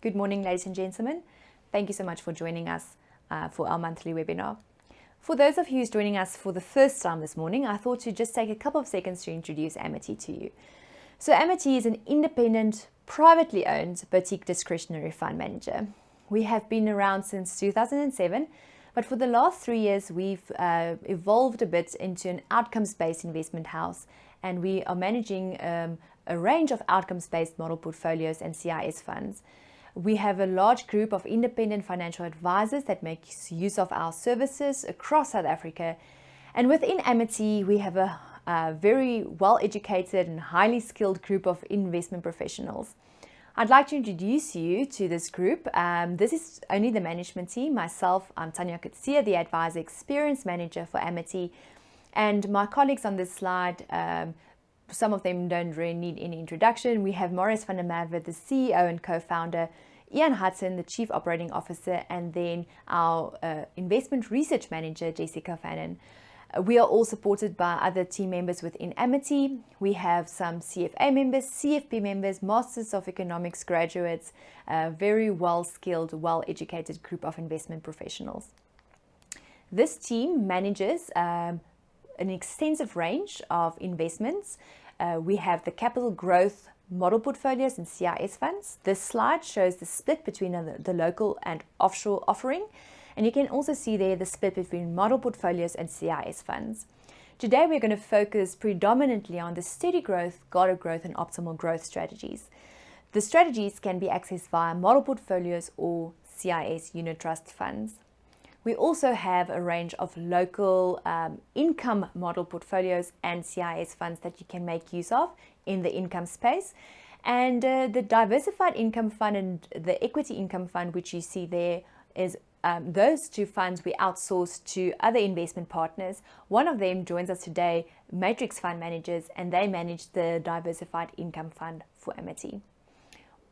Good morning, ladies and gentlemen. Thank you so much for joining us for our monthly webinar. For those of you who's joining us for the first time this morning, I thought to just take a couple of seconds to introduce Amity to you. So Amity is an independent, privately owned boutique discretionary fund manager. We have been around since 2007, but for the last 3 years, we've evolved a bit into an outcomes-based investment house, and we are managing a range of outcomes-based model portfolios and CIS funds. We have a large group of independent financial advisors that make use of our services across South Africa. And within Amity, we have a very well-educated and highly skilled group of investment professionals. I'd like to introduce you to this group. This is only the management team. Myself, I'm Tanya Kutsia, the Advisor Experience Manager for Amity. And my colleagues on this slide, some of them don't really need any introduction. We have Maurice van der Merwe, the CEO and co-founder, Ian Hudson, the Chief Operating Officer, and then our Investment Research Manager, Jessica Fannin. We are all supported by other team members within Amity. We have some CFA members, CFP members, Masters of Economics graduates, a very well-skilled, well-educated group of investment professionals. This team manages an extensive range of investments. We have the capital growth model portfolios and CIS funds. This slide shows the split between the local and offshore offering. And you can also see there the split between model portfolios and CIS funds. Today we're going to focus predominantly on the steady growth, guarded growth and optimal growth strategies. The strategies can be accessed via model portfolios or CIS unit trust funds. We also have a range of local income model portfolios and CIS funds that you can make use of in the income space. And the diversified income fund and the equity income fund, which you see there, is those two funds we outsource to other investment partners. One of them joins us today, Matrix Fund Managers, and they manage the diversified income fund for Amity.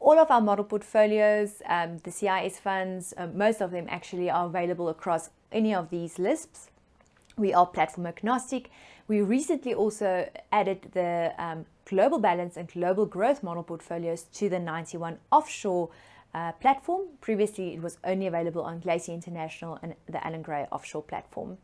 All of our model portfolios, the CIS funds, most of them actually are available across any of these lists. We are platform agnostic. We recently also added the global balance and global growth model portfolios to the 91 offshore platform. Previously, it was only available on Glacier International and the Allan Gray offshore platform.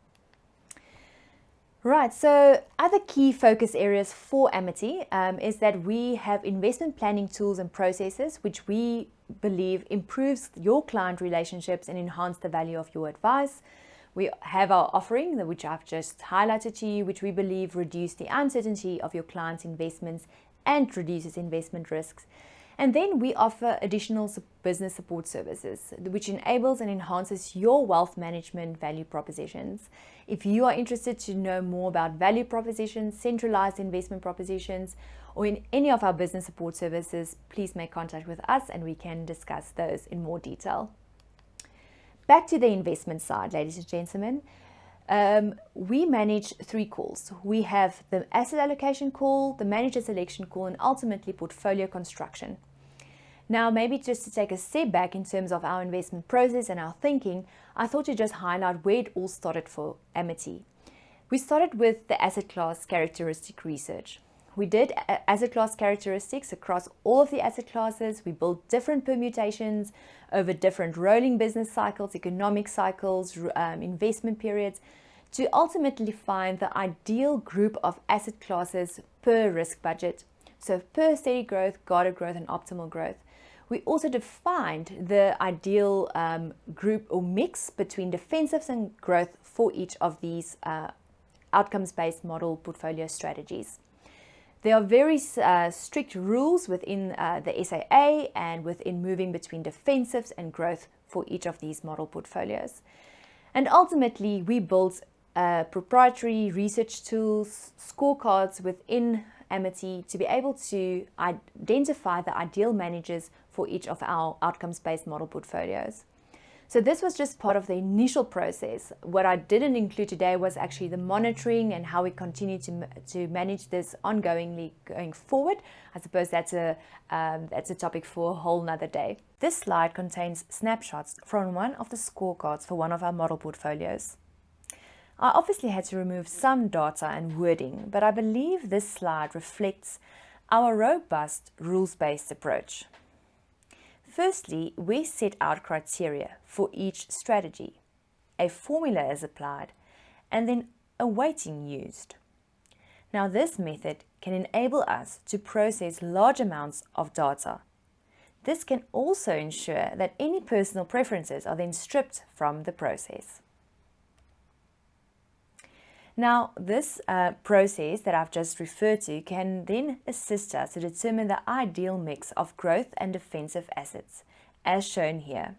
Right, so other key focus areas for Amity is that we have investment planning tools and processes which we believe improves your client relationships and enhance the value of your advice. We have our offering, which I've just highlighted to you, which we believe reduce the uncertainty of your clients' investments and reduces investment risks. And then we offer additional business support services, which enables and enhances your wealth management value propositions. If you are interested to know more about value propositions, centralized investment propositions, or in any of our business support services, please make contact with us and we can discuss those in more detail. Back to the investment side, ladies and gentlemen. We manage 3 calls. We have the asset allocation call, the manager selection call, and ultimately portfolio construction. Now, maybe just to take a step back in terms of our investment process and our thinking, I thought to just highlight where it all started for Amity. We started with the asset class characteristic research. We did asset class characteristics across all of the asset classes. We built different permutations over different rolling business cycles, economic cycles, investment periods, to ultimately find the ideal group of asset classes per risk budget. So per steady growth, guarded growth, and optimal growth. We also defined the ideal group or mix between defensives and growth for each of these outcomes-based model portfolio strategies. There are very strict rules within the SAA and within moving between defensives and growth for each of these model portfolios. And ultimately, we built proprietary research tools, scorecards within Amity to be able to identify the ideal managers for each of our outcomes-based model portfolios. So this was just part of the initial process. What I didn't include today was actually the monitoring and how we continue to manage this ongoingly going forward. I suppose that's a topic for a whole nother day. This slide contains snapshots from one of the scorecards for one of our model portfolios. I obviously had to remove some data and wording, but I believe this slide reflects our robust rules-based approach. Firstly, we set out criteria for each strategy. A formula is applied, and then a weighting used. Now, this method can enable us to process large amounts of data. This can also ensure that any personal preferences are then stripped from the process. Now, this process that I've just referred to can then assist us to determine the ideal mix of growth and defensive assets, as shown here.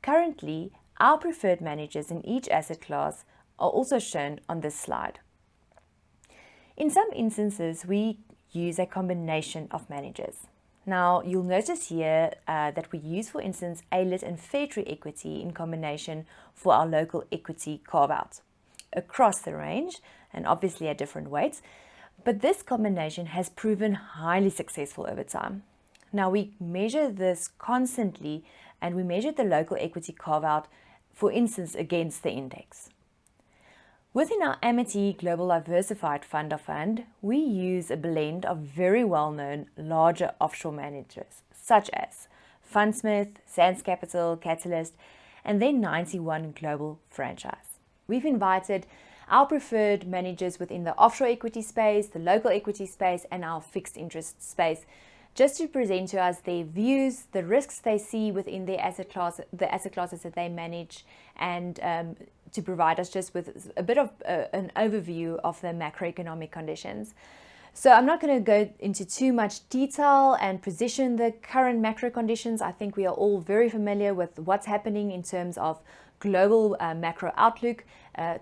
Currently, our preferred managers in each asset class are also shown on this slide. In some instances, we use a combination of managers. Now, you'll notice here that we use, for instance, A-Lit and Fairtree equity in combination for our local equity carve-out across the range, and obviously at different weights, but this combination has proven highly successful over time. Now, we measure this constantly, and we measure the local equity carve-out, for instance, against the index. Within our Amity Global Diversified Fund of Fund, we use a blend of very well-known larger offshore managers, such as Fundsmith, Sands Capital, Catalyst, and then 91 Global Franchise. We've invited our preferred managers within the offshore equity space, the local equity space, and our fixed interest space, just to present to us their views, the risks they see within their asset class, the asset classes that they manage, and to provide us just with a bit of an overview of the macroeconomic conditions. So I'm not going to go into too much detail and position the current macro conditions. I think we are all very familiar with what's happening in terms of global macro outlook,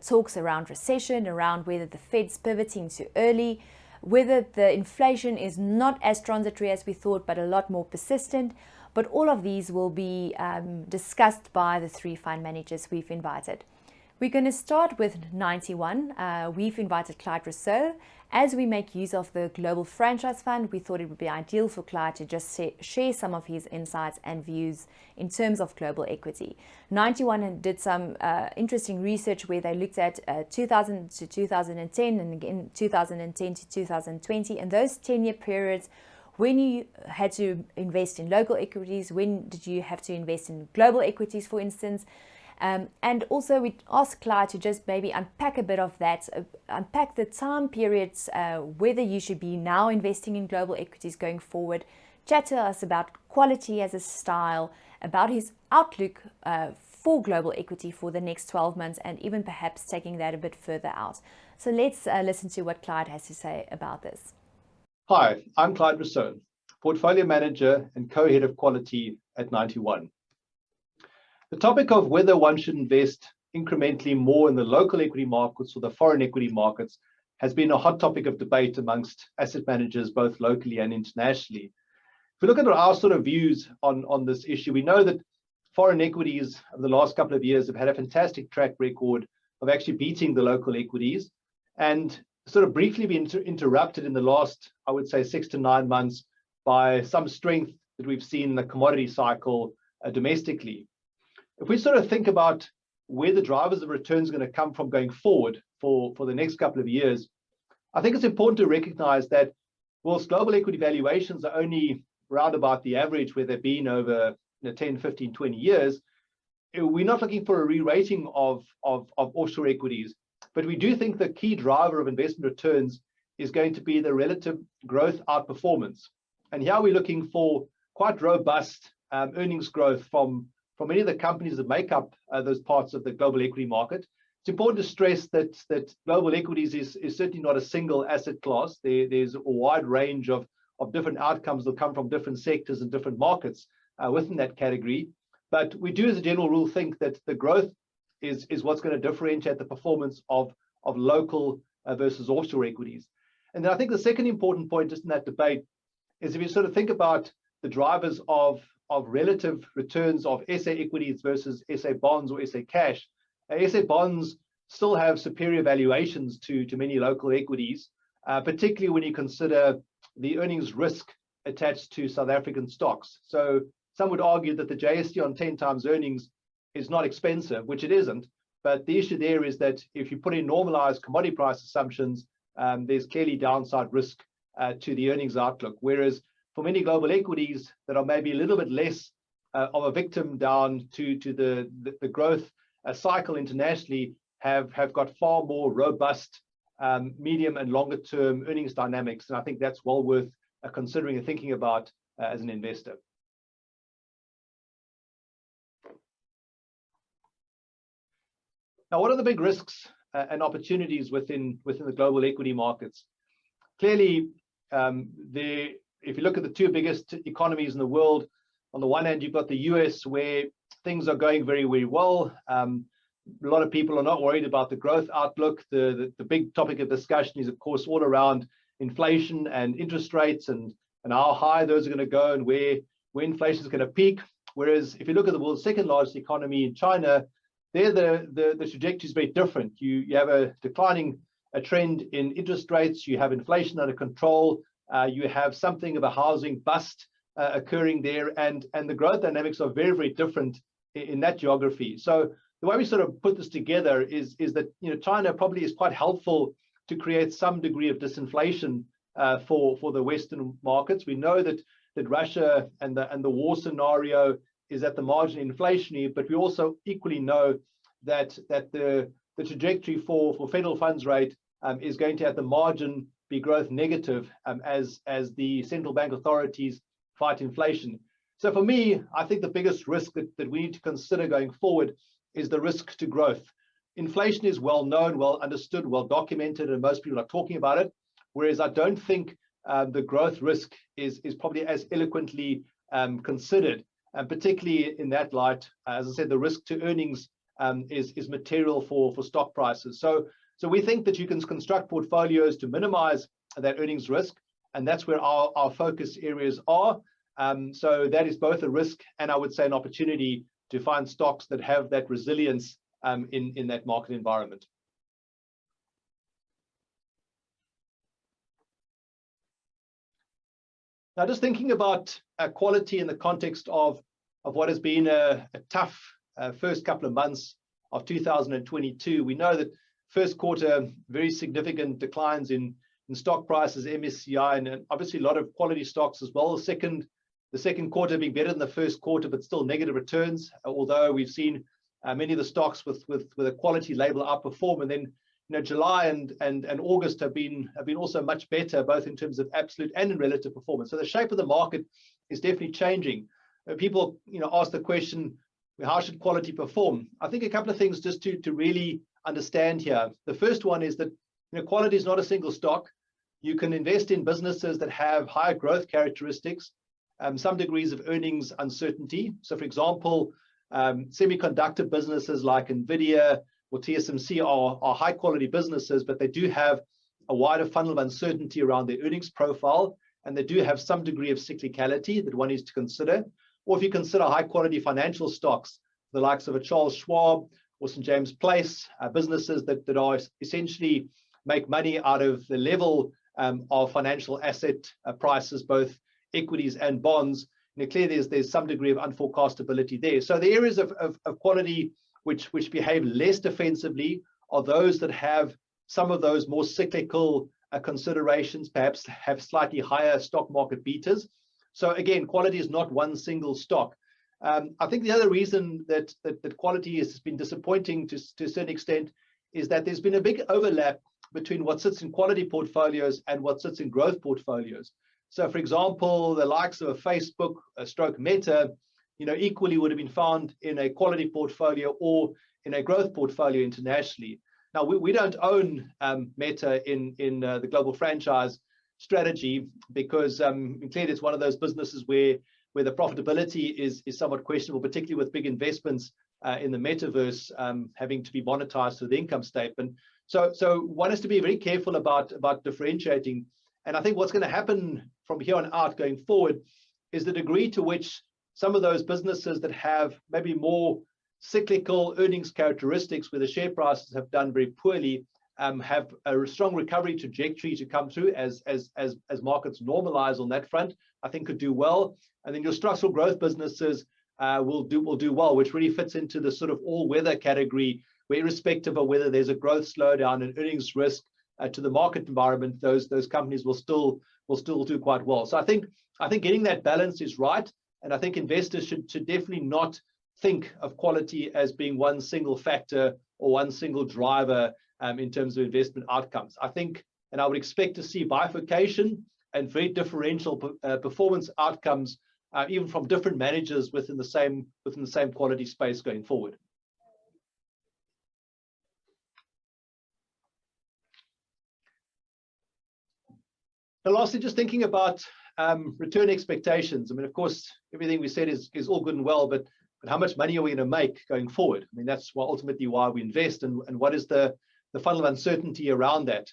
talks around recession, around whether the Fed's pivoting too early, whether the inflation is not as transitory as we thought, but a lot more persistent. But all of these will be discussed by the three fund managers we've invited. We're going to start with 91. We've invited Clyde Rousseau. As we make use of the Global Franchise Fund, we thought it would be ideal for Clyde to just share some of his insights and views in terms of global equity. 91 did some interesting research where they looked at 2000 to 2010 and again 2010 to 2020, and those 10-year periods when you had to invest in local equities, when did you have to invest in global equities, for instance. And also we asked Clyde to just maybe unpack a bit of that, unpack the time periods, whether you should be now investing in global equities going forward, chat to us about quality as a style, about his outlook for global equity for the next 12 months, and even perhaps taking that a bit further out. So let's listen to what Clyde has to say about this. Hi, I'm Clyde Rousseau, Portfolio Manager and Co-Head of Quality at 91. The topic of whether one should invest incrementally more in the local equity markets or the foreign equity markets has been a hot topic of debate amongst asset managers, both locally and internationally. If we look at our sort of views on this issue, we know that foreign equities over the last couple of years have had a fantastic track record of actually beating the local equities, and sort of briefly been interrupted in the last, I would say, 6 to 9 months by some strength that we've seen in the commodity cycle domestically. If we sort of think about where the drivers of returns are going to come from going forward for the next couple of years, I think it's important to recognize that whilst global equity valuations are only round about the average where they've been over 10, 15, 20 years, we're not looking for a re-rating of offshore equities, but we do think the key driver of investment returns is going to be the relative growth outperformance. And here we're looking for quite robust earnings growth from many of the companies that make up those parts of the global equity market. It's important to stress that global equities is certainly not a single asset class. There's a wide range of different outcomes that come from different sectors and different markets within that category. But we do, as a general rule, think that the growth is what's going to differentiate the performance of local versus offshore equities. And then I think the second important point just in that debate is if you sort of think about the drivers of relative returns of SA equities versus SA bonds or SA cash, SA bonds still have superior valuations to many local equities, particularly when you consider the earnings risk attached to South African stocks. So some would argue that the JSE on 10 times earnings is not expensive, which it isn't. But the issue there is that if you put in normalized commodity price assumptions, there's clearly downside risk to the earnings outlook. Whereas for many global equities that are maybe a little bit less of a victim down to the growth cycle internationally have got far more robust medium and longer term earnings dynamics. And I think that's well worth considering and thinking about as an investor. Now, what are the big risks and opportunities within the global equity markets? Clearly, if you look at the two biggest economies in the world, on the one hand, you've got the US, where things are going very, very well. A lot of people are not worried about the growth outlook. The big topic of discussion is, of course, all around inflation and interest rates and how high those are going to go and where inflation is going to peak. Whereas if you look at the world's second largest economy in China, there the trajectory is very different. You have a declining trend in interest rates. You have inflation under control. You have something of a housing bust occurring there, and the growth dynamics are very, very different in that geography. So the way we sort of put this together is that China probably is quite helpful to create some degree of disinflation for the Western markets. We know that Russia and the war scenario is at the margin inflationary, but we also equally know that the trajectory for federal funds rate is going to at the margin be growth negative as the central bank authorities fight inflation. So for me, I think the biggest risk that we need to consider going forward is the risk to growth. Inflation is well known, well understood, well documented, and most people are talking about it. Whereas I don't think the growth risk is probably as eloquently considered, and particularly in that light, as I said, the risk to earnings is material for stock prices. So we think that you can construct portfolios to minimize that earnings risk, and that's where our focus areas are. So that is both a risk and I would say an opportunity to find stocks that have that resilience in that market environment. Now, just thinking about quality in the context of what has been a tough first couple of months of 2022, we know that first quarter, very significant declines in stock prices, MSCI, and obviously a lot of quality stocks as well. The second quarter being better than the first quarter, but still negative returns, although we've seen many of the stocks with a quality label outperform. And then July and August have been also much better, both in terms of absolute and in relative performance. So the shape of the market is definitely changing. People ask the question, how should quality perform? I think a couple of things just to really understand here. The first one is that quality is not a single stock. You can invest in businesses that have higher growth characteristics, some degrees of earnings uncertainty. So for example, semiconductor businesses like NVIDIA or TSMC are high quality businesses, but they do have a wider funnel of uncertainty around their earnings profile, and they do have some degree of cyclicality that one needs to consider. Or if you consider high quality financial stocks, the likes of a Charles Schwab or St. James Place, businesses that are essentially make money out of the level of financial asset prices, both equities and bonds. Clearly there's some degree of unforecastability there. So the areas of quality which behave less defensively are those that have some of those more cyclical considerations, perhaps have slightly higher stock market betas. So again, quality is not one single stock. I think the other reason that quality has been disappointing to a certain extent is that there's been a big overlap between what sits in quality portfolios and what sits in growth portfolios. So for example, the likes of a Facebook, a stroke Meta, equally would have been found in a quality portfolio or in a growth portfolio internationally. Now, we don't own Meta in the global franchise strategy because clearly it's one of those businesses where the profitability is somewhat questionable, particularly with big investments in the metaverse having to be monetized through the income statement. So one has to be very careful about differentiating. And I think what's going to happen from here on out going forward is the degree to which some of those businesses that have maybe more cyclical earnings characteristics where the share prices have done very poorly have a strong recovery trajectory to come through as markets normalize on that front, I think could do well. And then your structural growth businesses will do well, which really fits into the sort of all-weather category, where irrespective of whether there's a growth slowdown and earnings risk to the market environment, those companies will still do quite well. So I think getting that balance is right. And I think investors should definitely not think of quality as being one single factor or one single driver in terms of investment outcomes. I think, and I would expect to see bifurcation and very differential performance outcomes, even from different managers within the same quality space going forward. And lastly, just thinking about return expectations. I mean, of course, everything we said is all good and well, but how much money are we going to make going forward? I mean, that's ultimately why we invest, and what is the funnel of uncertainty around that.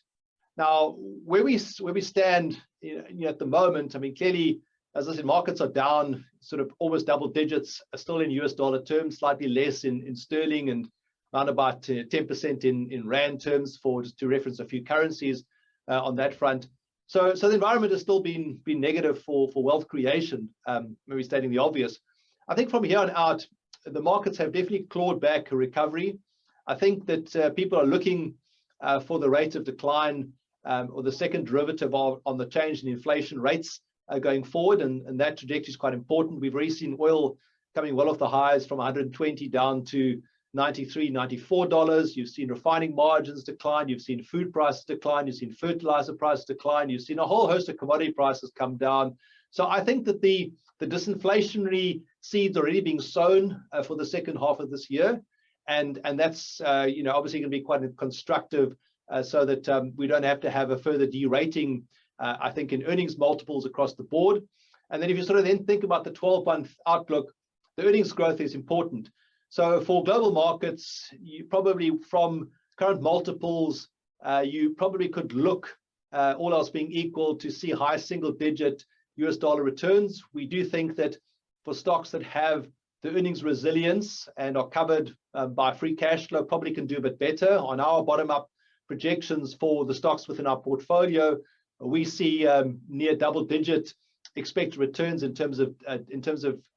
Now, where we stand at the moment, I mean, clearly, as I said, markets are down sort of almost double digits, still in US dollar terms, slightly less in sterling, and around about 10% in rand terms, just to reference a few currencies on that front. So the environment has still been negative for wealth creation, maybe stating the obvious. I think from here on out, the markets have definitely clawed back a recovery. I think that people are looking for the rate of decline or the second derivative on the change in inflation rates going forward, and that trajectory is quite important. We've already seen oil coming well off the highs from 120 down to $93, $94. You've seen refining margins decline. You've seen food prices decline. You've seen fertilizer prices decline. You've seen a whole host of commodity prices come down. So I think that the disinflationary seeds are already being sown for the second half of this year, and that's obviously going to be quite constructive, so that we don't have to have a further derating, I think, in earnings multiples across the board. And then if you sort of then think about the 12-month outlook, the earnings growth is important. So for global markets, you probably, from current multiples, you probably could look, all else being equal, to see high single-digit US dollar returns. We do think that for stocks that have the earnings resilience and are covered by free cash flow, probably can do a bit better. On our bottom-up projections for the stocks within our portfolio, we see near double-digit expected returns in terms of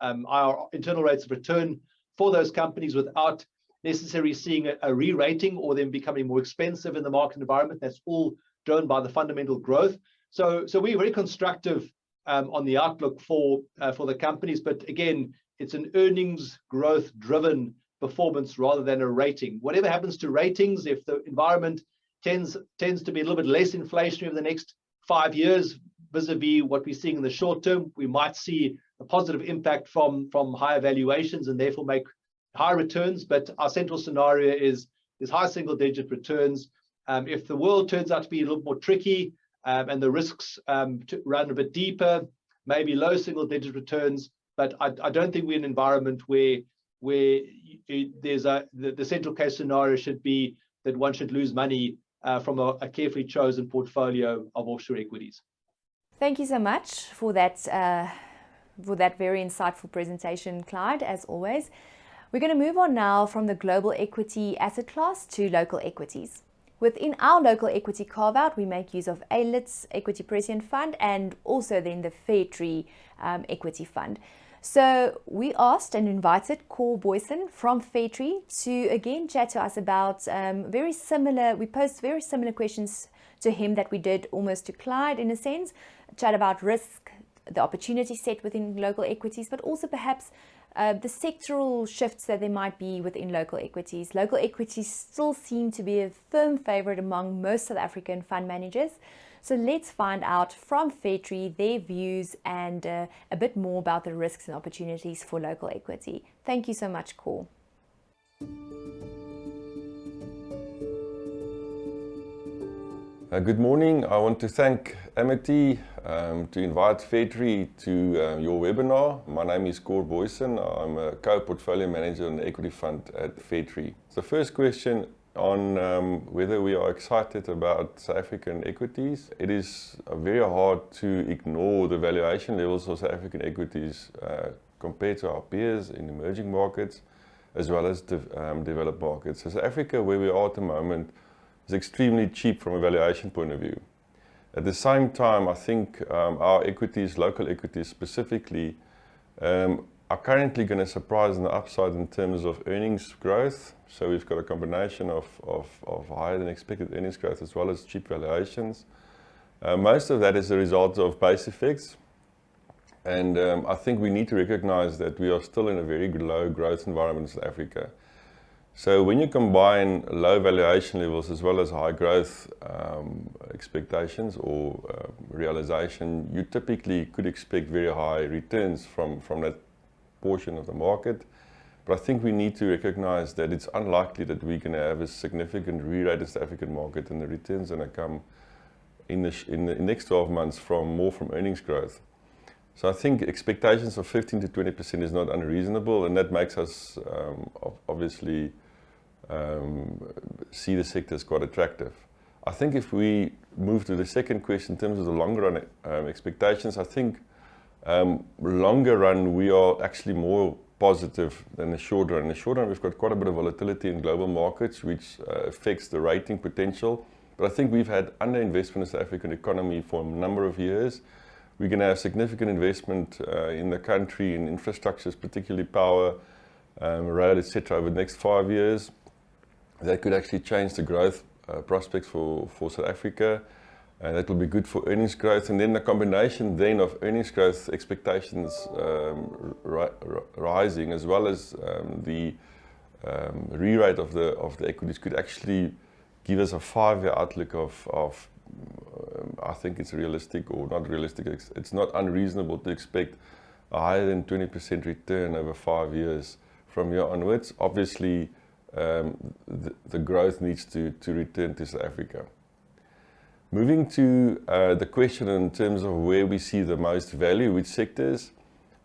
our internal rates of return for those companies, without necessarily seeing a re-rating or them becoming more expensive in the market environment. That's all driven by the fundamental growth. So we're very constructive on the outlook for the companies, but again, it's an earnings growth driven performance rather than a rating. Whatever happens to ratings, if the environment tends to be a little bit less inflationary over the next 5 years vis-a-vis what we're seeing in the short term, we might see a positive impact from higher valuations and therefore make higher returns. But our central scenario is high single-digit returns. If the world turns out to be a little more tricky and the risks run a bit deeper, maybe low single-digit returns. But I don't think we're in an environment where there's the central case scenario should be that one should lose money from a carefully chosen portfolio of offshore equities. Thank you so much for that very insightful presentation, Clyde, as always. We're going to move on now from the global equity asset class to local equities. Within our local equity carve-out, we make use of ALIT's Equity Prescient Fund and also then the Fairtree Equity Fund. So we asked and invited Cor Boyson from Fairtree to again chat to us about we posed very similar questions to him that we did almost to Clyde, in a sense, chat about risk, the opportunity set within local equities, but also perhaps the sectoral shifts that there might be within local equities. Local equities still seem to be a firm favorite among most South African fund managers. So let's find out from Fairtree their views and a bit more about the risks and opportunities for local equity. Thank you so much, Cor. Good morning. I want to thank Amity to invite Fairtree to your webinar. My name is Cor Boyson. I'm a co-portfolio manager in the equity fund at Fairtree. So the first question on whether we are excited about South African equities. It is very hard to ignore the valuation levels of South African equities compared to our peers in emerging markets as well as developed markets. So South Africa, where we are at the moment, is extremely cheap from a valuation point of view. At the same time, I think our equities, local equities specifically, are currently going to surprise on the upside in terms of earnings growth. So we've got a combination of higher than expected earnings growth as well as cheap valuations. Most of that is a result of base effects. And I think we need to recognize that we are still in a very low growth environment in South Africa. So when you combine low valuation levels as well as high growth expectations or realization, you typically could expect very high returns from that portion of the market. But I think we need to recognize that it's unlikely that we're going to have a significant re-rate in the South African market, and the returns are going to come in the next 12 months from earnings growth. So I think expectations of 15 to 20% is not unreasonable, and that makes us obviously see the sector as quite attractive. I think if we move to the second question in terms of the longer run expectations, I think longer run we are actually more positive than the short run. In the short run we've got quite a bit of volatility in global markets which affects the rating potential, but I think we've had underinvestment in the South African economy for a number of years. We're going to have significant investment in the country in infrastructures, particularly power, rail, etc. over the next 5 years. That could actually change the growth prospects for South Africa. That will be good for earnings growth. And then the combination then of earnings growth expectations rising as well as the re-rate of the equities could actually give us a 5-year outlook of I think it's realistic, or not realistic, it's not unreasonable to expect a higher than 20% return over 5 years from here onwards. Obviously, the growth needs to return to South Africa. Moving to the question in terms of where we see the most value, which sectors,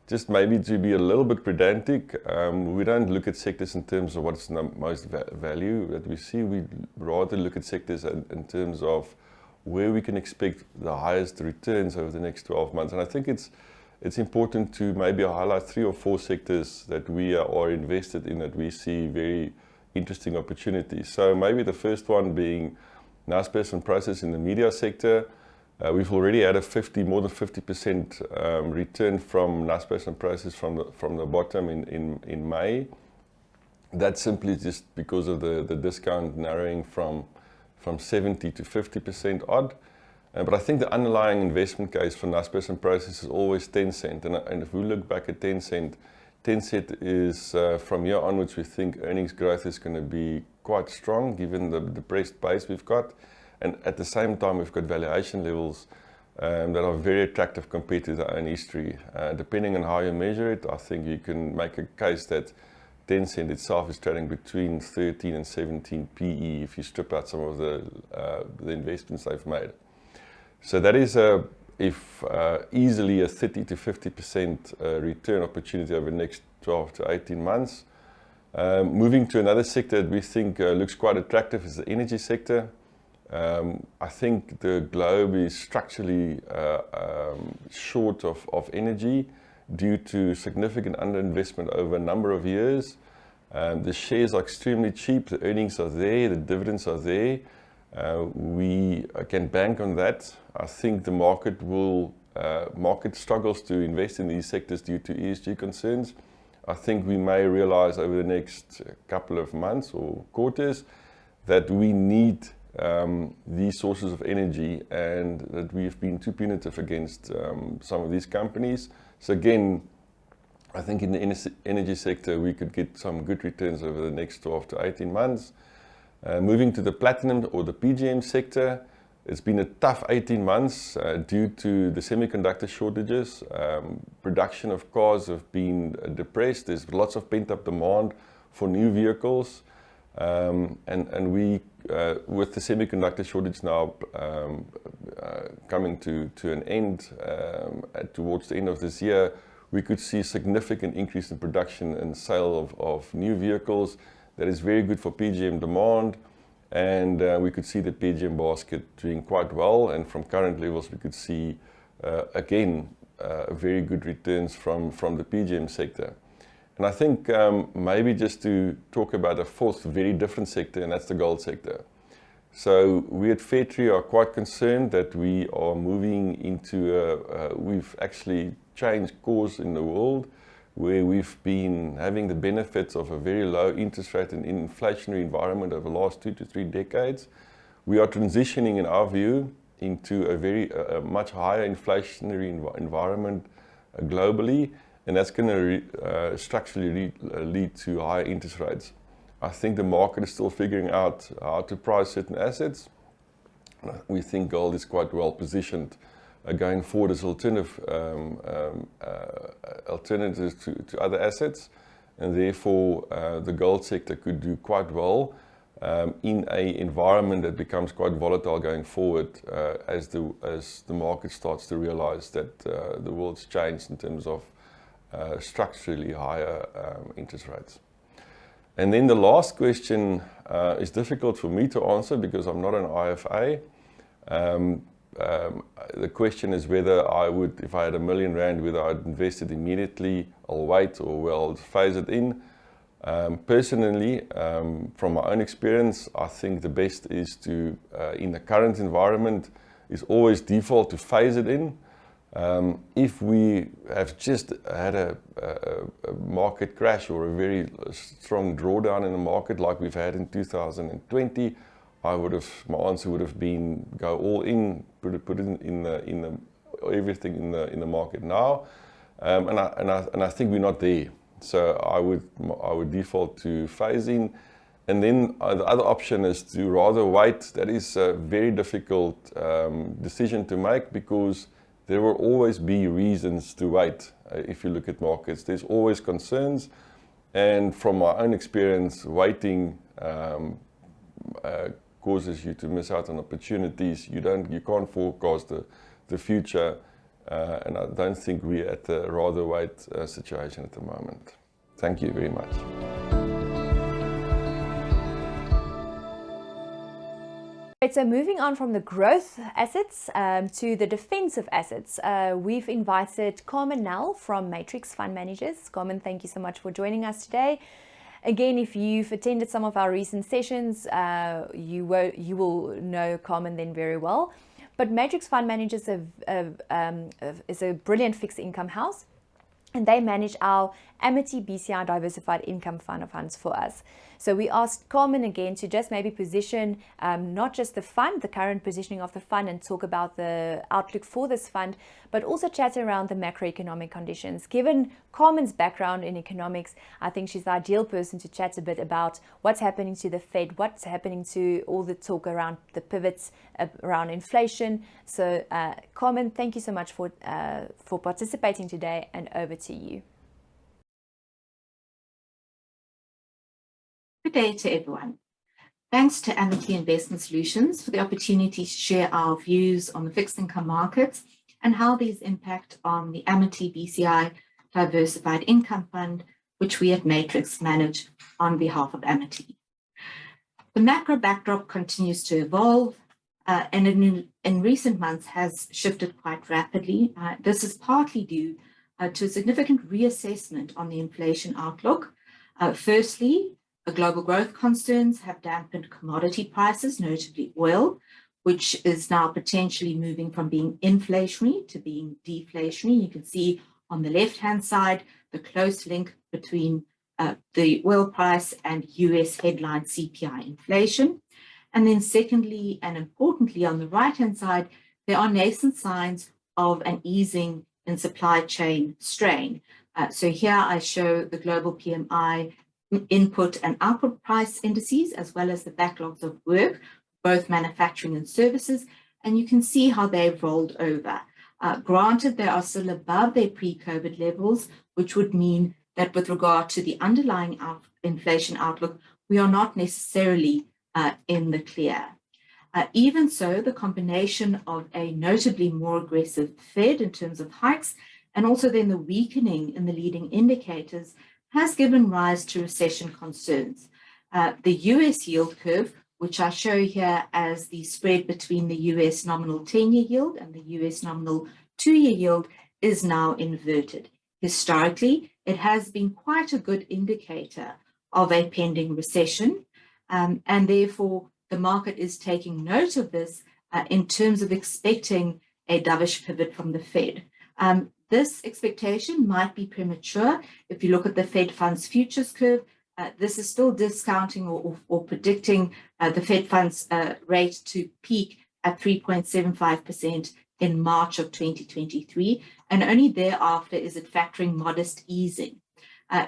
just maybe to be a little bit pedantic, we don't look at sectors in terms of what's the most value that we see. We rather look at sectors in terms of where we can expect the highest returns over the next 12 months. And I think it's important to maybe highlight 3 or 4 sectors that we are invested in that we see very interesting opportunities. So maybe the first one being Naspers and Process in the media sector. We've already had more than 50% return from Naspers and Process from the bottom in May. That's simply just because of the discount narrowing from 70 to 50% odd. But I think the underlying investment case for Naspers and Process is always Tencent. And if we look back at Tencent is from here onwards, we think earnings growth is going to be quite strong given the depressed base we've got. And at the same time, we've got valuation levels that are very attractive compared to their own history. Depending on how you measure it, I think you can make a case that Tencent itself is trading between 13 and 17 PE if you strip out some of the investments they've made. So that is easily a 30 to 50% return opportunity over the next 12 to 18 months. Moving to another sector that we think looks quite attractive is the energy sector. I think the globe is structurally short of energy due to significant underinvestment over a number of years. The shares are extremely cheap, the earnings are there, the dividends are there. We can bank on that. I think the market struggles to invest in these sectors due to ESG concerns. I think we may realize over the next couple of months or quarters that we need these sources of energy and that we've been too punitive against some of these companies. So again, I think in the energy sector we could get some good returns over the next 12 to 18 months. Moving to the platinum or the PGM sector, it's been a tough 18 months due to the semiconductor shortages. Production of cars have been depressed. There's lots of pent-up demand for new vehicles. And we, with the semiconductor shortage now coming to an end towards the end of this year, we could see a significant increase in production and sale of new vehicles. That is very good for PGM demand, and we could see the PGM basket doing quite well, and from current levels we could see again very good returns from the PGM sector. And I think maybe just to talk about a fourth very different sector, and that's the gold sector. So we at Fairtree are quite concerned that we are moving into we've actually changed course in the world, where we've been having the benefits of a very low interest rate and inflationary environment over the last 2 to 3 decades. We are transitioning, in our view, into a much higher inflationary environment globally, and that's going to structurally lead to higher interest rates. I think the market is still figuring out how to price certain assets. We think gold is quite well positioned going forward as alternatives to other assets, and therefore the gold sector could do quite well in an environment that becomes quite volatile going forward as the market starts to realize that the world's changed in terms of structurally higher interest rates. And then the last question is difficult for me to answer because I'm not an IFA. The question is whether I would, if I had R1 million, whether I'd invest it immediately, I'll wait, or well, phase it in. Personally, from my own experience, I think the best is to, in the current environment, is always default to phase it in. If we have just had a market crash or a very strong drawdown in the market like we've had in 2020, my answer would have been go all in, put it everything in the market now, and I think we're not there. So I would default to phasing, and then the other option is to rather wait. That is a very difficult decision to make because there will always be reasons to wait. If you look at markets, there's always concerns, and from my own experience, waiting causes you to miss out on opportunities. You can't forecast the future, and I don't think we're at the rather wait situation at the moment. Thank you very much. Right, so moving on from the growth assets to the defensive assets, we've invited Carmen Nell from Matrix Fund Managers. Carmen, thank you so much for joining us today. Again, if you've attended some of our recent sessions, you will know Carmen then very well. But Matrix Fund Managers is a brilliant fixed income house, and they manage our Amity BCI Diversified Income Fund of funds for us. So we asked Carmen again to just maybe position not just the fund, the current positioning of the fund, and talk about the outlook for this fund, but also chat around the macroeconomic conditions. Given Carmen's background in economics, I think she's the ideal person to chat a bit about what's happening to the Fed, what's happening to all the talk around the pivots around inflation. So Carmen, thank you so much for participating today, and over to you. Good day to everyone. Thanks to Amity Investment Solutions for the opportunity to share our views on the fixed income markets and how these impact on the Amity BCI Diversified Income Fund, which we at Matrix manage on behalf of Amity. The macro backdrop continues to evolve and in recent months has shifted quite rapidly. This is partly due to a significant reassessment on the inflation outlook. Firstly, the global growth concerns have dampened commodity prices, notably oil, which is now potentially moving from being inflationary to being deflationary. You can see on the left-hand side the close link between the oil price and US headline CPI inflation. And then secondly, and importantly, on the right-hand side, there are nascent signs of an easing in supply chain strain. So here I show the global PMI input and output price indices, as well as the backlogs of work, both manufacturing and services, and you can see how they've rolled over. Granted, they are still above their pre-COVID levels, which would mean that with regard to the underlying inflation outlook, we are not necessarily in the clear. Even so, the combination of a notably more aggressive Fed in terms of hikes, and also then the weakening in the leading indicators, has given rise to recession concerns. The US yield curve, which I show here as the spread between the US nominal 10-year yield and the US nominal 2-year yield, is now inverted. Historically, it has been quite a good indicator of a pending recession, and therefore the market is taking note of this in terms of expecting a dovish pivot from the Fed. This expectation might be premature. If you look at the Fed funds futures curve, this is still discounting or predicting the Fed funds rate to peak at 3.75% in March of 2023, and only thereafter is it factoring modest easing.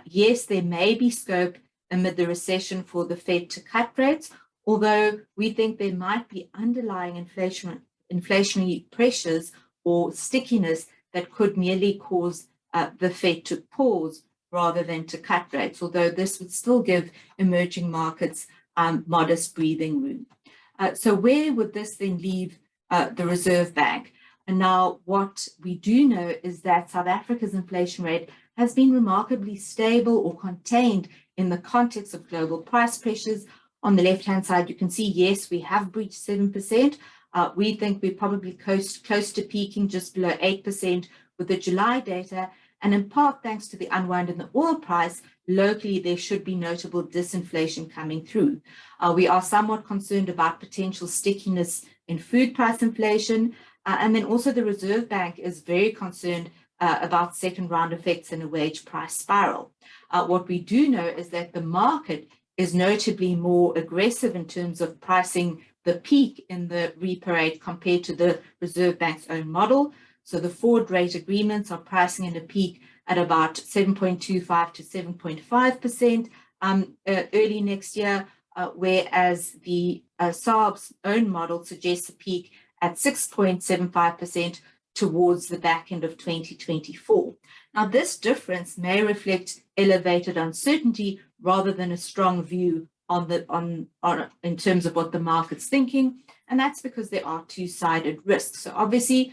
Yes, there may be scope amid the recession for the Fed to cut rates, although we think there might be underlying inflationary pressures or stickiness that could merely cause the Fed to pause rather than to cut rates, although this would still give emerging markets modest breathing room. So where would this then leave the Reserve Bank? And now what we do know is that South Africa's inflation rate has been remarkably stable or contained in the context of global price pressures. On the left-hand side, you can see, yes, we have breached 7%. We think we're probably close to peaking just below 8% with the July data. And in part, thanks to the unwind in the oil price, locally, there should be notable disinflation coming through. We are somewhat concerned about potential stickiness in food price inflation. And then also the Reserve Bank is very concerned about second round effects in a wage price spiral. What we do know is that the market is notably more aggressive in terms of pricing the peak in the repo rate compared to the Reserve Bank's own model. So the forward rate agreements are pricing in a peak at about 7.25 to 7.5% early next year, whereas the SARB's own model suggests a peak at 6.75% towards the back end of 2024. Now, this difference may reflect elevated uncertainty rather than a strong view in terms of what the market's thinking, and that's because there are two-sided risks. So obviously,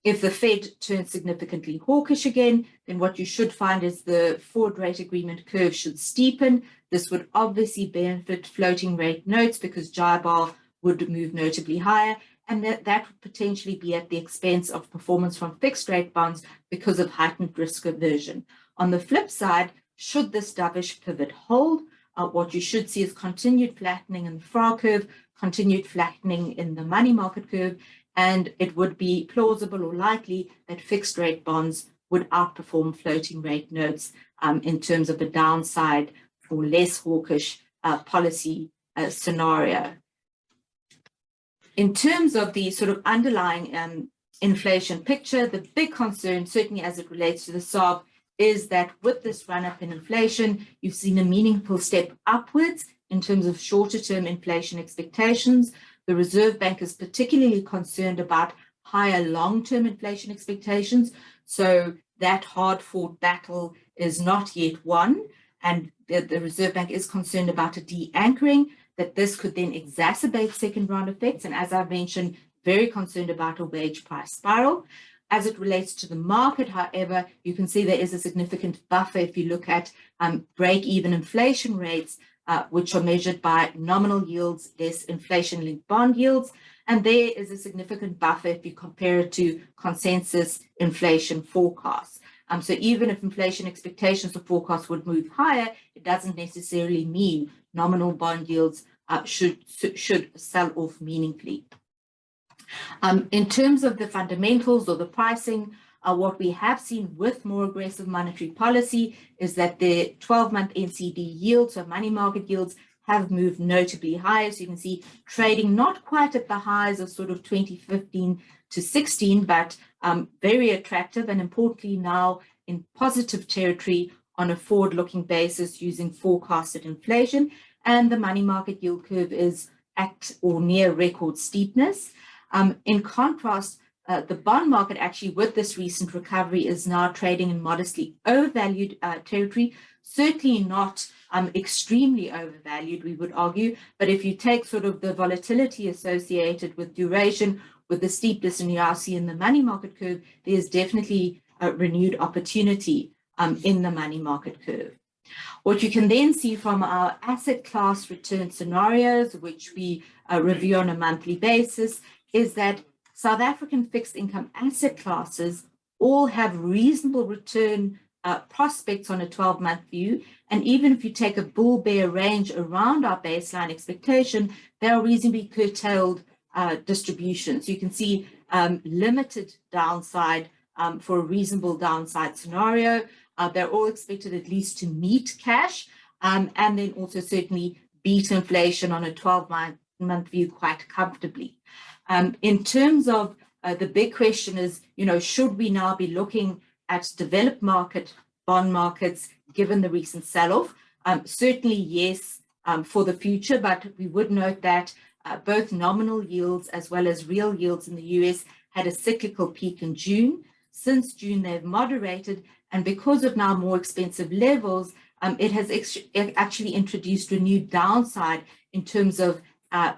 if the Fed turns significantly hawkish again, then what you should find is the forward rate agreement curve should steepen. This would obviously benefit floating rate notes because JIBAR would move notably higher, and that would potentially be at the expense of performance from fixed rate bonds because of heightened risk aversion. On the flip side, should this dovish pivot hold, what you should see is continued flattening in the FRA curve, continued flattening in the money market curve, and it would be plausible or likely that fixed rate bonds would outperform floating rate notes in terms of a downside or less hawkish policy scenario. In terms of the sort of underlying inflation picture, the big concern, certainly as it relates to the SARB, is that with this run-up in inflation, you've seen a meaningful step upwards in terms of shorter-term inflation expectations. The Reserve Bank is particularly concerned about higher long-term inflation expectations. So that hard-fought battle is not yet won. And the Reserve Bank is concerned about a de-anchoring, that this could then exacerbate second-round effects. And as I've mentioned, very concerned about a wage price spiral. As it relates to the market, however, you can see there is a significant buffer if you look at break-even inflation rates, which are measured by nominal yields less inflation-linked bond yields. And there is a significant buffer if you compare it to consensus inflation forecasts. So even if inflation expectations or forecasts would move higher, it doesn't necessarily mean nominal bond yields should sell off meaningfully. In terms of the fundamentals or the pricing, what we have seen with more aggressive monetary policy is that the 12-month NCD yields, so money market yields, have moved notably higher. So you can see trading not quite at the highs of sort of 2015 to 16, but very attractive and importantly now in positive territory on a forward-looking basis using forecasted inflation. And the money market yield curve is at or near record steepness. In contrast, the bond market actually with this recent recovery is now trading in modestly overvalued territory, certainly not extremely overvalued, we would argue. But if you take sort of the volatility associated with duration, with the steepness in RC in the money market curve, there's definitely a renewed opportunity in the money market curve. What you can then see from our asset class return scenarios, which we review on a monthly basis, is that South African fixed income asset classes all have reasonable return prospects on a 12-month view. And even if you take a bull-bear range around our baseline expectation, they are reasonably curtailed distributions. You can see limited downside for a reasonable downside scenario. They're all expected at least to meet cash and then also certainly beat inflation on a 12-month view quite comfortably. In terms of the big question is, should we now be looking at developed market bond markets given the recent sell-off? Certainly, yes, for the future, but we would note that both nominal yields as well as real yields in the US had a cyclical peak in June. Since June, they've moderated, and because of now more expensive levels, it has actually introduced renewed downside in terms of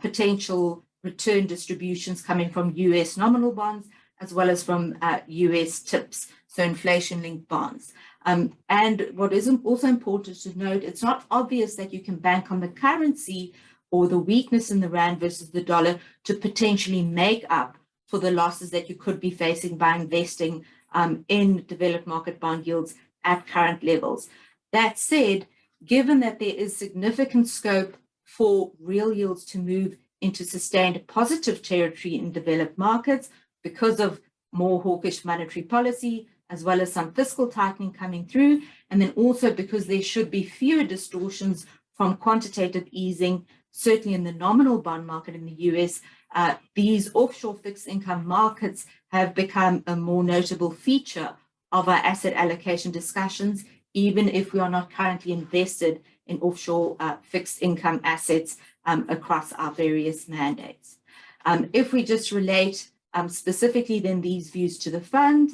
potential return distributions coming from US nominal bonds as well as from US TIPS, so inflation-linked bonds. And what is also important to note, it's not obvious that you can bank on the currency or the weakness in the rand versus the dollar to potentially make up for the losses that you could be facing by investing in developed market bond yields at current levels. That said, given that there is significant scope for real yields to move into sustained positive territory in developed markets because of more hawkish monetary policy, as well as some fiscal tightening coming through, and then also because there should be fewer distortions from quantitative easing, certainly in the nominal bond market in the US, these offshore fixed income markets have become a more notable feature of our asset allocation discussions, even if we are not currently invested in offshore fixed income assets across our various mandates. If we just relate specifically then these views to the fund,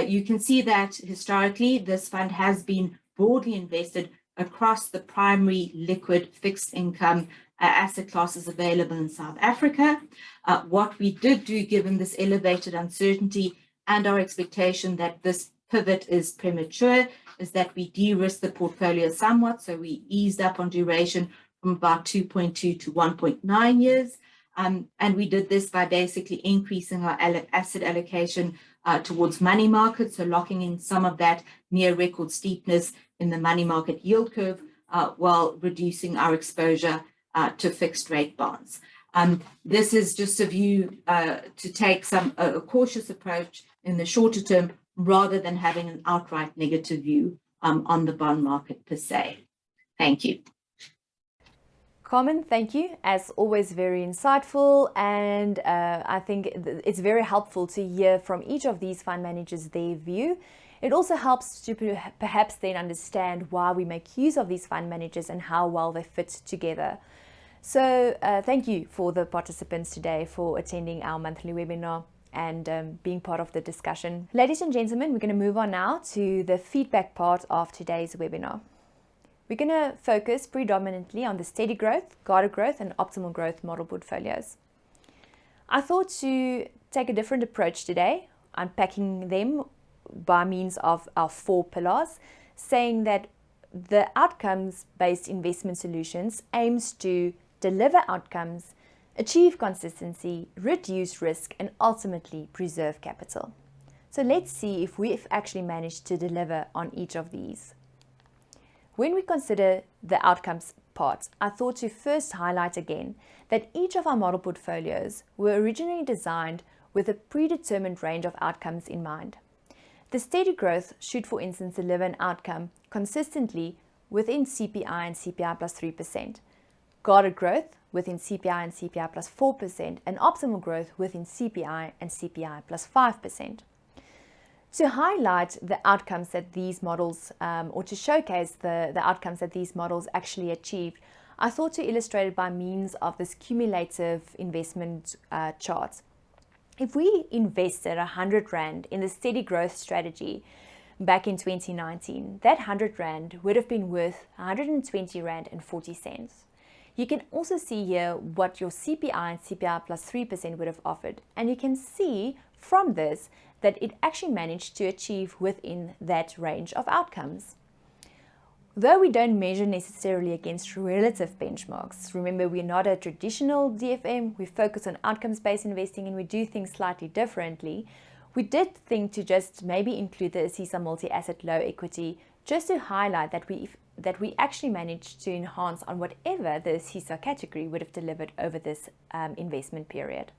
you can see that historically this fund has been broadly invested across the primary liquid fixed income asset classes available in South Africa. What we did do, given this elevated uncertainty and our expectation that this pivot is premature, is that we de-risked the portfolio somewhat. So we eased up on duration from about 2.2 to 1.9 years. And we did this by basically increasing our asset allocation towards money markets, so locking in some of that near record steepness in the money market yield curve while reducing our exposure to fixed rate bonds. This is just a view to take a cautious approach in the shorter term rather than having an outright negative view on the bond market per se. Thank you. Carmen, thank you. As always, very insightful, and I think it's very helpful to hear from each of these fund managers their view. It also helps to perhaps then understand why we make use of these fund managers and how well they fit together. So thank you for the participants today for attending our monthly webinar and being part of the discussion. Ladies and gentlemen, we're going to move on now to the feedback part of today's webinar. We're going to focus predominantly on the steady growth, guarded growth, and optimal growth model portfolios. I thought to take a different approach today, unpacking them by means of our 4 pillars, saying that the outcomes-based investment solutions aims to deliver outcomes, achieve consistency, reduce risk, and ultimately preserve capital. So let's see if we've actually managed to deliver on each of these. When we consider the outcomes part, I thought to first highlight again that each of our model portfolios were originally designed with a predetermined range of outcomes in mind. The steady growth should, for instance, deliver an outcome consistently within CPI and CPI plus 3%, guarded growth within CPI and CPI plus 4%, and optimal growth within CPI and CPI plus 5%. To highlight the outcomes that these models, or to showcase the outcomes that these models actually achieved, I thought to illustrate it by means of this cumulative investment chart. If we invested 100 Rand in the steady growth strategy back in 2019, that 100 Rand would have been worth 120 Rand and 40 cents. You can also see here what your CPI and CPI plus 3% would have offered. And you can see from this that it actually managed to achieve within that range of outcomes. Though we don't measure necessarily against relative benchmarks, remember we're not a traditional DFM, we focus on outcomes-based investing and we do things slightly differently, we did think to just maybe include the ASISA multi-asset low equity just to highlight that we actually managed to enhance on whatever the ASISA category would have delivered over this investment period.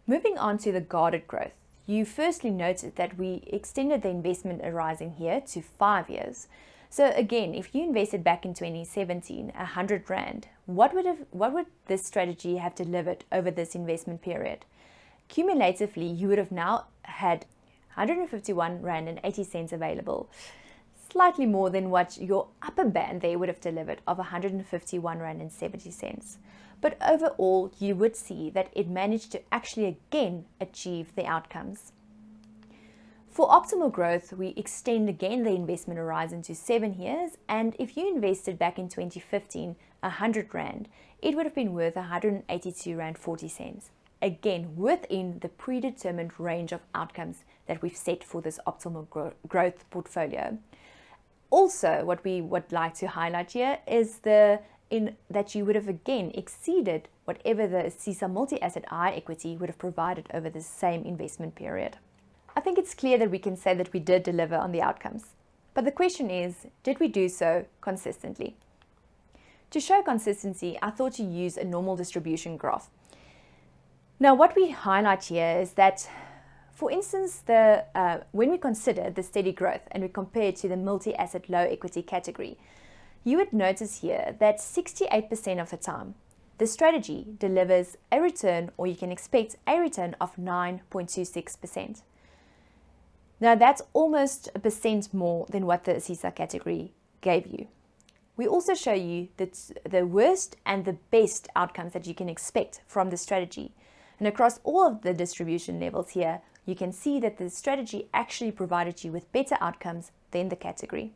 Moving on to the guarded growth, you firstly noted that we extended the investment horizon here to 5 years. So again, if you invested back in 2017, 100 Rand, what would this strategy have delivered over this investment period? cumulatively you would have now had R151.80 available, slightly more than what your upper band there would have delivered of R151.70. But overall, you would see that it managed to actually again achieve the outcomes. For optimal growth, we extend again the investment horizon to 7 years, and if you invested back in 2015 R100, it would have been worth R182.40. Again, within the predetermined range of outcomes that we've set for this optimal growth portfolio. Also, what we would like to highlight here is that you would have again exceeded whatever the ASISA multi-asset high equity would have provided over the same investment period. I think it's clear that we can say that we did deliver on the outcomes. But the question is, did we do so consistently? To show consistency, I thought to use a normal distribution graph. Now, what we highlight here is that, for instance, when we consider the steady growth and we compare it to the multi-asset low equity category, you would notice here that 68% of the time, the strategy delivers a return, or you can expect a return of 9.26%. Now, that's almost 1% more than what the ASISA category gave you. We also show you the worst and the best outcomes that you can expect from the strategy. And across all of the distribution levels here, you can see that the strategy actually provided you with better outcomes than the category.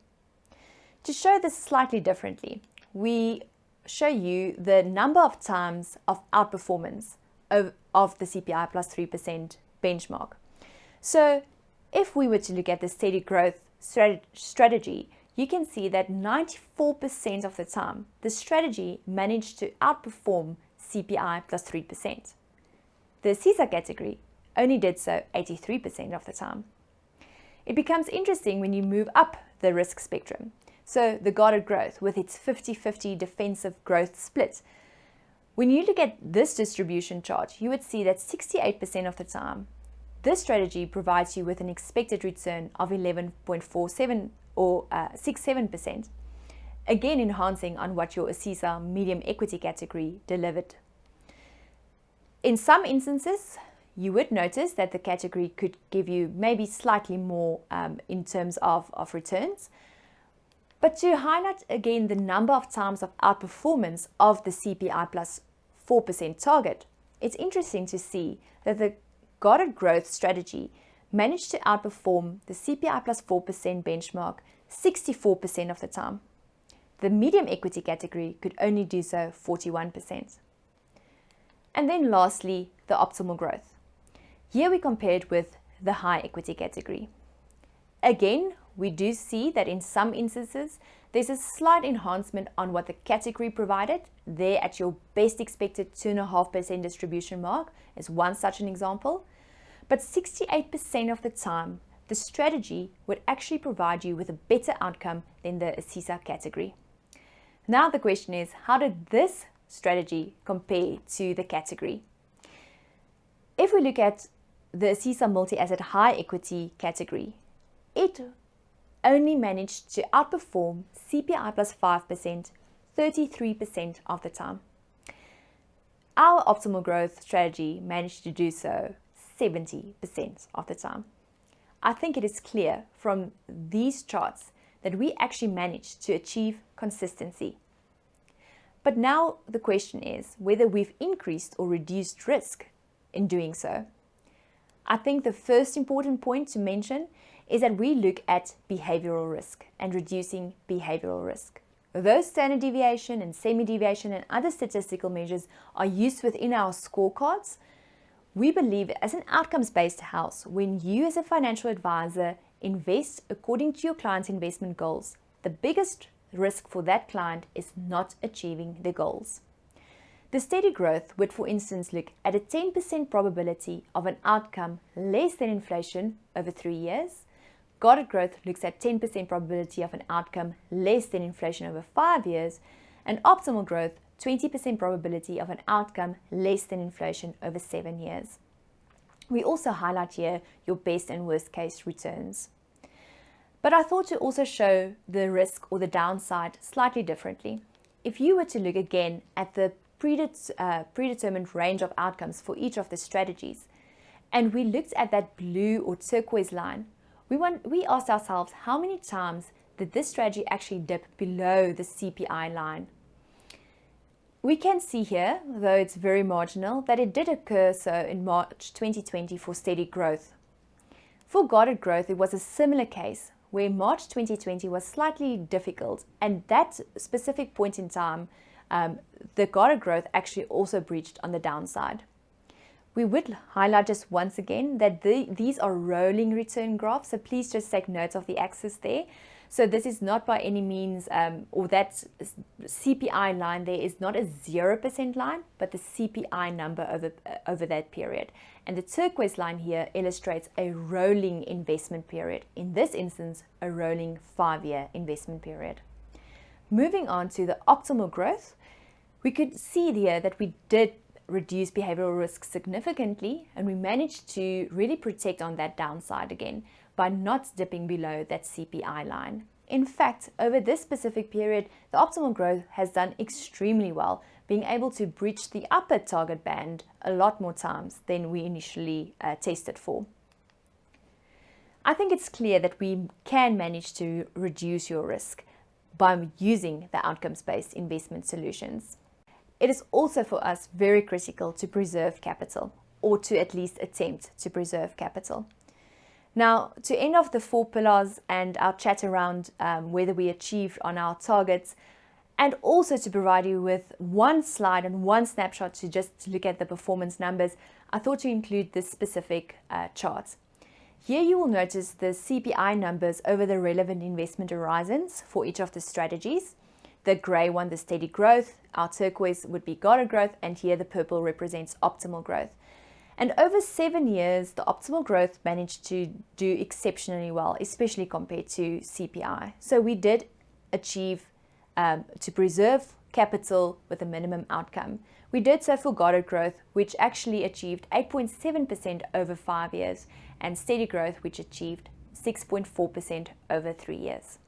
To show this slightly differently, we show you the number of times of outperformance of the CPI plus 3% benchmark. So if we were to look at the steady growth strategy, you can see that 94% of the time, the strategy managed to outperform CPI plus 3%. The ASISA category only did so 83% of the time. It becomes interesting when you move up the risk spectrum. So the guarded growth with its 50-50 defensive growth split. When you look at this distribution chart, you would see that 68% of the time, this strategy provides you with an expected return of 11.47 or 67%, again enhancing on what your ASISA medium equity category delivered. In some instances, you would notice that the category could give you maybe slightly more in terms of returns. But to highlight again the number of times of outperformance of the CPI plus 4% target, it's interesting to see that the guarded growth strategy managed to outperform the CPI plus 4% benchmark 64% of the time. The medium equity category could only do so 41%. And then lastly, the optimal growth. Here we compared with the high equity category. Again, we do see that in some instances, there's a slight enhancement on what the category provided. There at your best expected 2.5% distribution mark is one such an example. But 68% of the time, the strategy would actually provide you with a better outcome than the ASISA category. Now the question is, how did this strategy compare to the category? If we look at the ASISA multi-asset high equity category, it only managed to outperform CPI plus 5% 33% of the time. Our optimal growth strategy managed to do so 70% of the time. I think it is clear from these charts that we actually managed to achieve consistency. But now the question is whether we've increased or reduced risk in doing so. I think the first important point to mention is that we look at behavioral risk and reducing behavioral risk. Though standard deviation and semi-deviation and other statistical measures are used within our scorecards, we believe as an outcomes-based house, when you as a financial advisor invest according to your client's investment goals, the biggest risk for that client is not achieving the goals. The steady growth would, for instance, look at a 10% probability of an outcome less than inflation over 3 years. Guarded growth looks at 10% probability of an outcome less than inflation over 5 years. And optimal growth, 20% probability of an outcome less than inflation over 7 years. We also highlight here your best and worst case returns. But I thought to also show the risk or the downside slightly differently. If you were to look again at the predetermined range of outcomes for each of the strategies, and we looked at that blue or turquoise line, we asked ourselves, how many times did this strategy actually dip below the CPI line? We can see here, though it's very marginal, that it did occur so in March 2020 for steady growth. For guarded growth, it was a similar case, where March 2020 was slightly difficult, and that specific point in time, the guarded growth actually also breached on the downside. We would highlight just once again that these are rolling return graphs, so please just take note of the axis there. So this is not by any means, or that CPI line there is not a 0% line, but the CPI number over that period. And the turquoise line here illustrates a rolling investment period. In this instance, a rolling 5-year investment period. Moving on to the optimal growth, we could see here that we did reduce behavioral risk significantly, and we managed to really protect on that downside again by not dipping below that CPI line. In fact, over this specific period, the optimal growth has done extremely well, being able to breach the upper target band a lot more times than we initially tested for. I think it's clear that we can manage to reduce your risk by using the outcomes-based investment solutions. It is also for us very critical to preserve capital, or to at least attempt to preserve capital. Now, to end off the 4 pillars and our chat around whether we achieved on our targets, and also to provide you with one slide and one snapshot to just look at the performance numbers, I thought to include this specific chart. Here you will notice the CPI numbers over the relevant investment horizons for each of the strategies. The grey one, the steady growth, our turquoise would be guarded growth, and here the purple represents optimal growth. And over 7 years, the optimal growth managed to do exceptionally well, especially compared to CPI. So we did achieve to preserve capital with a minimum outcome. We did so for guarded growth, which actually achieved 8.7% over 5 years, and steady growth, which achieved 6.4% over 3 years.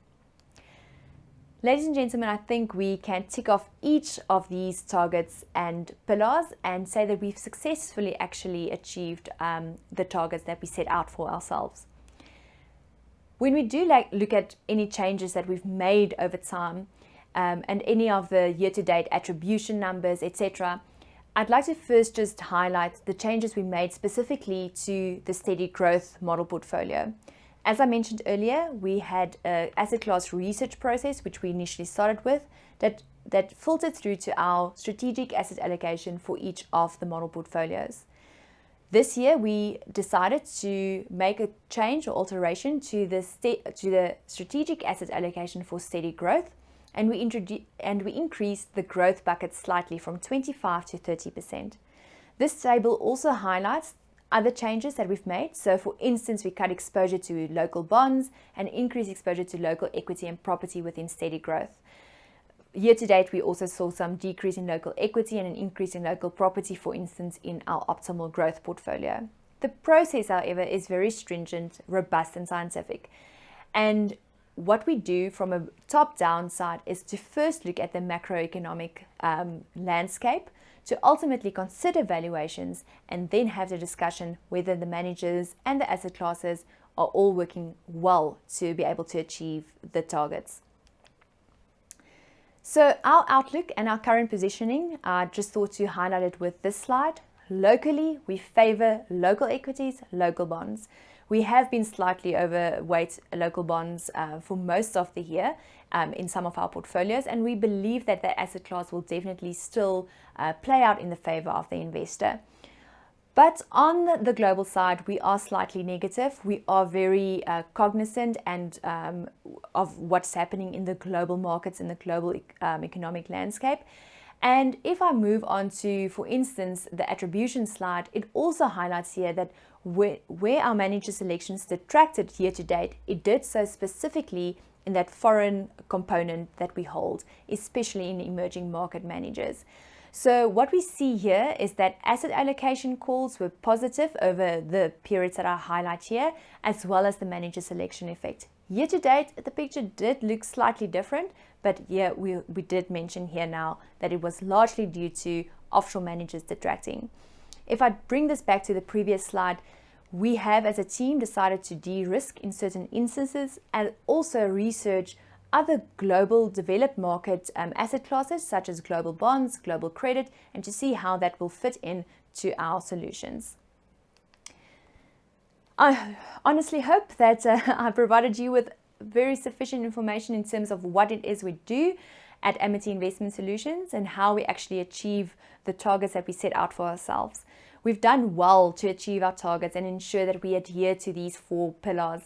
Ladies and gentlemen, I think we can tick off each of these targets and pillars and say that we've successfully actually achieved the targets that we set out for ourselves. When we do look at any changes that we've made over time and any of the year-to-date attribution numbers, etc., I'd like to first just highlight the changes we made specifically to the steady growth model portfolio. As I mentioned earlier, we had an asset class research process, which we initially started with, that filtered through to our strategic asset allocation for each of the model portfolios. This year, we decided to make a change or alteration to the strategic asset allocation for steady growth, and we increased the growth bucket slightly from 25 to 30%. This table also highlights other changes that we've made. So for instance, we cut exposure to local bonds and increased exposure to local equity and property within steady growth. Year to date, we also saw some decrease in local equity and an increase in local property, for instance, in our optimal growth portfolio. The process, however, is very stringent, robust and scientific. And what we do from a top-down side is to first look at the macroeconomic landscape, to ultimately consider valuations, and then have the discussion whether the managers and the asset classes are all working well to be able to achieve the targets. So our outlook and our current positioning, I just thought to highlight it with this slide. Locally, we favor local equities, local bonds. We have been slightly overweight local bonds for most of the year in some of our portfolios, and we believe that the asset class will definitely still play out in the favor of the investor. But on the global side, we are slightly negative. We are very cognizant and of what's happening in the global markets, in the global economic landscape. And if I move on to, for instance, the attribution slide, it also highlights here that where our manager selections detracted year to date, it did so specifically in that foreign component that we hold, especially in emerging market managers. So what we see here is that asset allocation calls were positive over the periods that I highlight here, as well as the manager selection effect. Year to date, the picture did look slightly different, but yeah, we did mention here now that it was largely due to offshore managers detracting. If I bring this back to the previous slide, we have as a team decided to de-risk in certain instances and also research other global developed market asset classes such as global bonds, global credit, and to see how that will fit in to our solutions. I honestly hope that I provided you with very sufficient information in terms of what it is we do at Amity Investment Solutions and how we actually achieve the targets that we set out for ourselves. We've done well to achieve our targets and ensure that we adhere to these 4 pillars.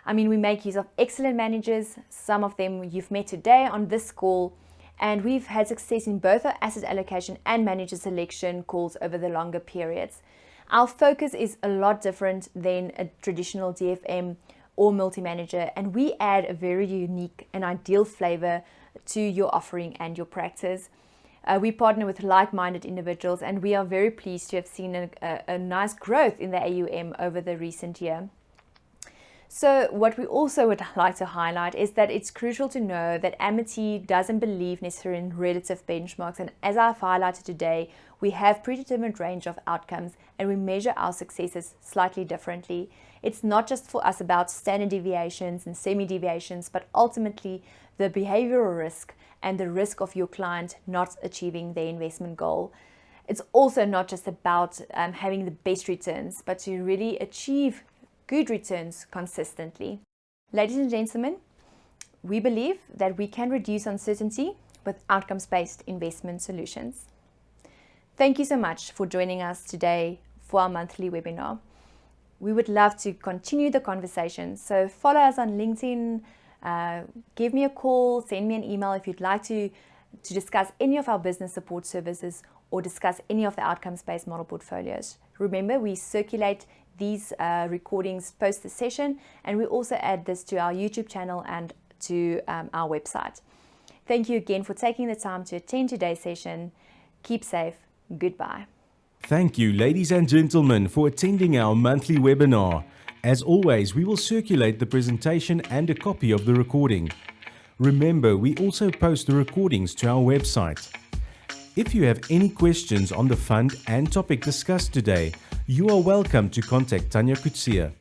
I mean, we make use of excellent managers, some of them you've met today on this call, and we've had success in both our asset allocation and manager selection calls over the longer periods. Our focus is a lot different than a traditional DFM or multi-manager, and we add a very unique and ideal flavor to your offering and your practice. We partner with like-minded individuals, and we are very pleased to have seen a nice growth in the AUM over the recent year. So what we also would like to highlight is that it's crucial to know that Amity doesn't believe necessarily in relative benchmarks, and as I've highlighted today, we have predetermined range of outcomes and we measure our successes slightly differently. It's not just for us about standard deviations and semi-deviations, but ultimately the behavioral risk and the risk of your client not achieving their investment goal. It's also not just about having the best returns, but to really achieve good returns consistently. Ladies and gentlemen, we believe that we can reduce uncertainty with outcomes-based investment solutions. Thank you so much for joining us today for our monthly webinar. We would love to continue the conversation, so follow us on LinkedIn, give me a call, send me an email if you'd like to discuss any of our business support services or discuss any of the outcomes-based model portfolios. Remember, we circulate these recordings post the session, and we also add this to our YouTube channel and to our website. Thank you again for taking the time to attend today's session. Keep safe. Goodbye. Thank you, ladies and gentlemen, for attending our monthly webinar. As always, we will circulate the presentation and a copy of the recording. Remember, we also post the recordings to our website. If you have any questions on the fund and topic discussed today, you are welcome to contact Tanya Kutsia.